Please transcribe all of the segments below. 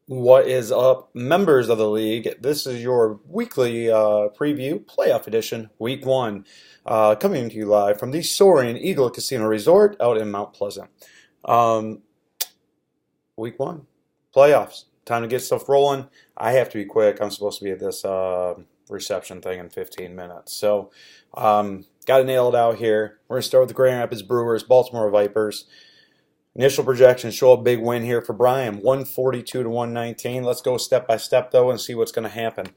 What is up, members of the league? This is your weekly preview, playoff edition, week one, coming to you live from the Soaring Eagle Casino Resort out in Mount Pleasant. Um, week one, playoffs. Time to get stuff rolling. I have to be quick. I'm supposed to be at this reception thing in 15 minutes. So, got to nail it out here. We're going to start with the Grand Rapids Brewers, Baltimore Vipers. Initial projections show a big win here for Brian, 142 to 119. Let's go step by step, though, and see what's going to happen.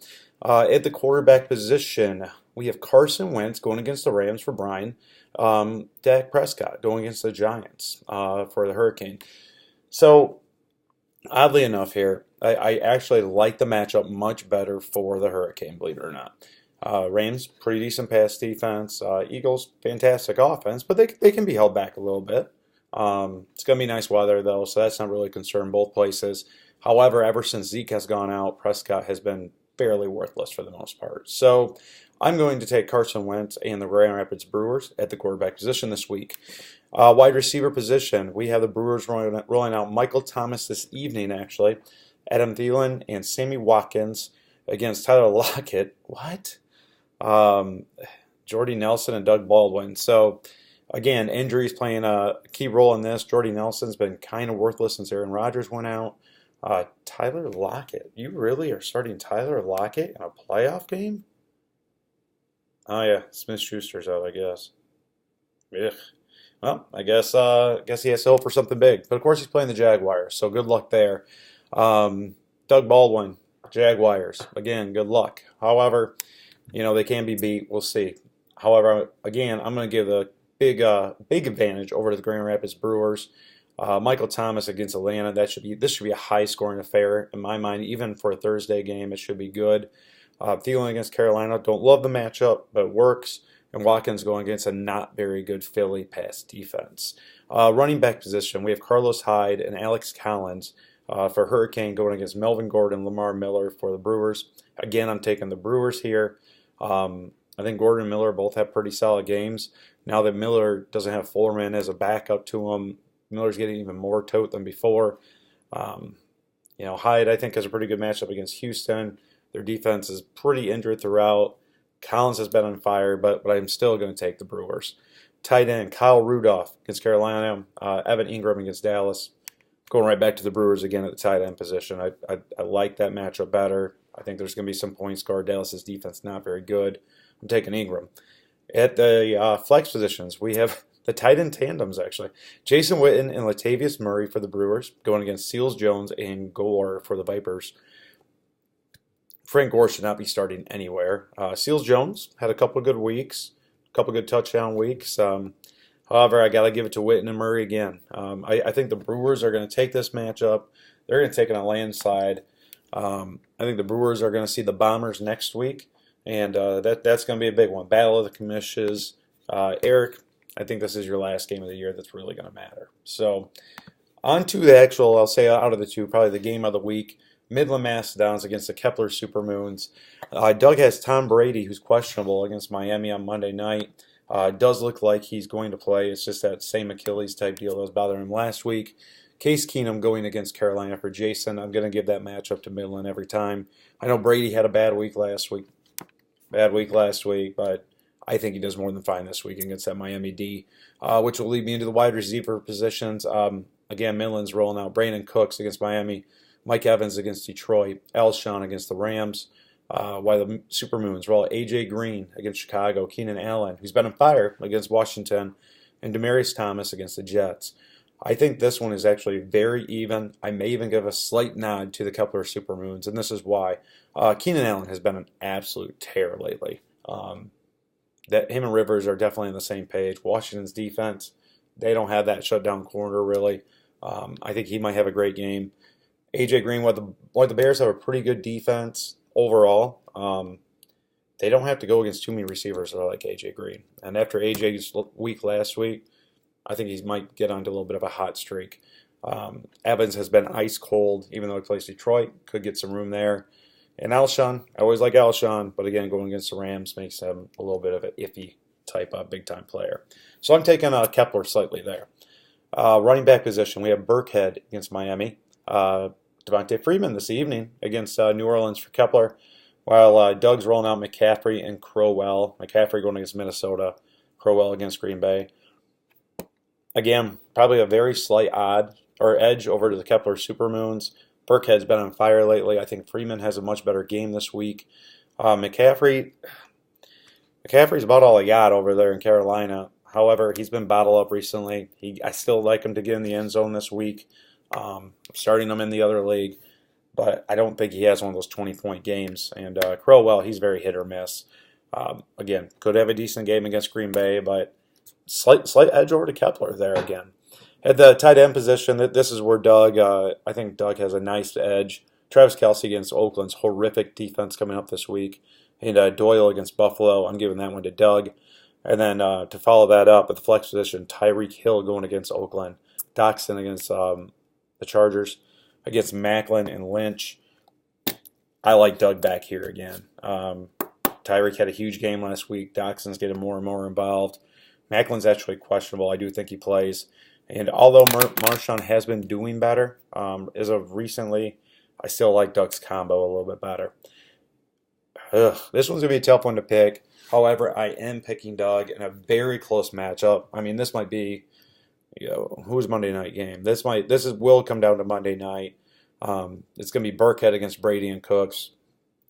At the quarterback position, we have Carson Wentz going against the Rams for Brian. Dak Prescott going against the Giants for the Hurricane. So, oddly enough here, I actually like the matchup much better for the Hurricane, believe it or not. Rams, pretty decent pass defense. Eagles, fantastic offense, but they can be held back a little bit. It's going to be nice weather, though, so that's not really a concern both places. However, ever since Zeke has gone out, Prescott has been fairly worthless for the most part. So I'm going to take Carson Wentz and the Grand Rapids Brewers at the quarterback position this week. Wide receiver position, we have the Brewers rolling out Michael Thomas this evening, actually. Adam Thielen and Sammy Watkins against Tyler Lockett. What? Jordy Nelson and Doug Baldwin. So, again, injuries playing a key role in this. Jordy Nelson's been kind of worthless since Aaron Rodgers went out. Tyler Lockett. You really are starting Tyler Lockett in a playoff game? Oh, yeah. Smith-Schuster's out, I guess. Ugh. Well, I guess he has to hope for something big. But, of course, he's playing the Jaguars, so good luck there. Doug Baldwin, Jaguars. Again, good luck. However, they can be beat. We'll see. However, again, I'm going to give the big advantage over to the Grand Rapids Brewers. Michael Thomas against Atlanta. This should be a high scoring affair in my mind. Even for a Thursday game, it should be good. Thielen against Carolina. Don't love the matchup, but it works. And Watkins going against a not very good Philly pass defense. Running back position, we have Carlos Hyde and Alex Collins for Hurricane going against Melvin Gordon, Lamar Miller for the Brewers. Again, I'm taking the Brewers here. I think Gordon and Miller both have pretty solid games. Now that Miller doesn't have Foreman as a backup to him, Miller's getting even more tote than before. Hyde, I think, has a pretty good matchup against Houston. Their defense is pretty injured throughout. Collins has been on fire, but I'm still going to take the Brewers. Tight end, Kyle Rudolph against Carolina. Evan Ingram against Dallas. Going right back to the Brewers again at the tight end position. I like that matchup better. I think there's going to be some points scored. Dallas's defense not very good. I'm taking Ingram. At the flex positions, we have the tight end tandems, actually. Jason Witten and Latavius Murray for the Brewers, going against Seals Jones and Gore for the Vipers. Frank Gore should not be starting anywhere. Seals Jones had a couple of good weeks, a couple of good touchdown weeks. However, I got to give it to Witten and Murray again. I think the Brewers are going to take this matchup. They're going to take it on a landslide. I think the Brewers are going to see the Bombers next week. And that's going to be a big one. Battle of the Commissions. Eric, I think this is your last game of the year that's really going to matter. So, on to the actual, I'll say out of the two, probably the game of the week. Midland Mastodons against the Kepler Supermoons. Doug has Tom Brady, who's questionable against Miami on Monday night. It does look like he's going to play. It's just that same Achilles type deal that was bothering him last week. Case Keenum going against Carolina for Jason. I'm going to give that matchup to Midland every time. I know Brady had a bad week last week, but I think he does more than fine this week against that Miami D, which will lead me into the wide receiver positions. Again, Midland's rolling out Brandon Cooks against Miami, Mike Evans against Detroit, Alshon against the Rams, while the Supermoons roll out A.J. Green against Chicago, Keenan Allen, who's been on fire against Washington, and Demaryius Thomas against the Jets. I think this one is actually very even. I may even give a slight nod to the Kepler Supermoons, and this is why. Keenan Allen has been an absolute tear lately. That him and Rivers are definitely on the same page. Washington's defense, they don't have that shutdown corner really. I think he might have a great game. AJ Green, while the Bears have a pretty good defense overall, they don't have to go against too many receivers that are like AJ Green. And after AJ's week last week, I think he might get onto a little bit of a hot streak. Evans has been ice cold, even though he plays Detroit. Could get some room there. And Alshon, I always like Alshon, but again, going against the Rams makes him a little bit of an iffy type of big-time player. So I'm taking Kepler slightly there. Running back position, we have Burkhead against Miami. Devontae Freeman this evening against New Orleans for Kepler, while Doug's rolling out McCaffrey and Crowell. McCaffrey going against Minnesota, Crowell against Green Bay. Again, probably a very slight odd or edge over to the Kepler Supermoons. Burkhead's been on fire lately. I think Freeman has a much better game this week. McCaffrey's about all I got over there in Carolina. However, he's been bottled up recently. I still like him to get in the end zone this week. Starting him in the other league, but I don't think he has one of those 20-point games. And Crowell, he's very hit or miss. Again, could have a decent game against Green Bay, but slight edge over to Kepler there again. At the tight end position, this is where I think Doug has a nice edge. Travis Kelce against Oakland's horrific defense coming up this week. And Doyle against Buffalo, I'm giving that one to Doug. And then to follow that up at the flex position, Tyreek Hill going against Oakland. Doxson against the Chargers. Against Macklin and Lynch. I like Doug back here again. Tyreek had a huge game last week. Doxson's getting more and more involved. Macklin's actually questionable. I do think he plays. And although Marshawn has been doing better as of recently, I still like Doug's combo a little bit better. This one's going to be a tough one to pick. However, I am picking Doug in a very close matchup. I mean, this might be, who's Monday night game? This will come down to Monday night. It's going to be Burkhead against Brady and Cooks.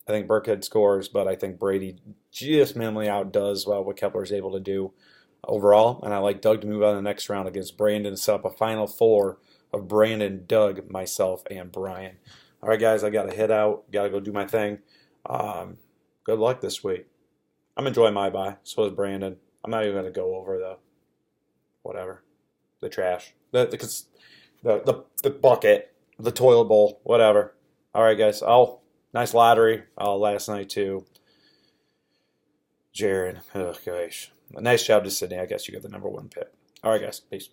I think Burkhead scores, but I think Brady just minimally outdoes what Kepler's able to do overall. And I like Doug to move on to the next round against Brandon to set up a final four of Brandon, Doug, myself, and Brian. All right, guys, I got to head out. Got to go do my thing. Good luck this week. I'm enjoying my bye. So is Brandon. I'm not even going to go over the trash, the bucket, the toilet bowl, whatever. All right, guys. Oh, nice lottery last night too. Jared, oh gosh, nice job to Sydney. I guess you got the #1 pick. All right, guys. Peace.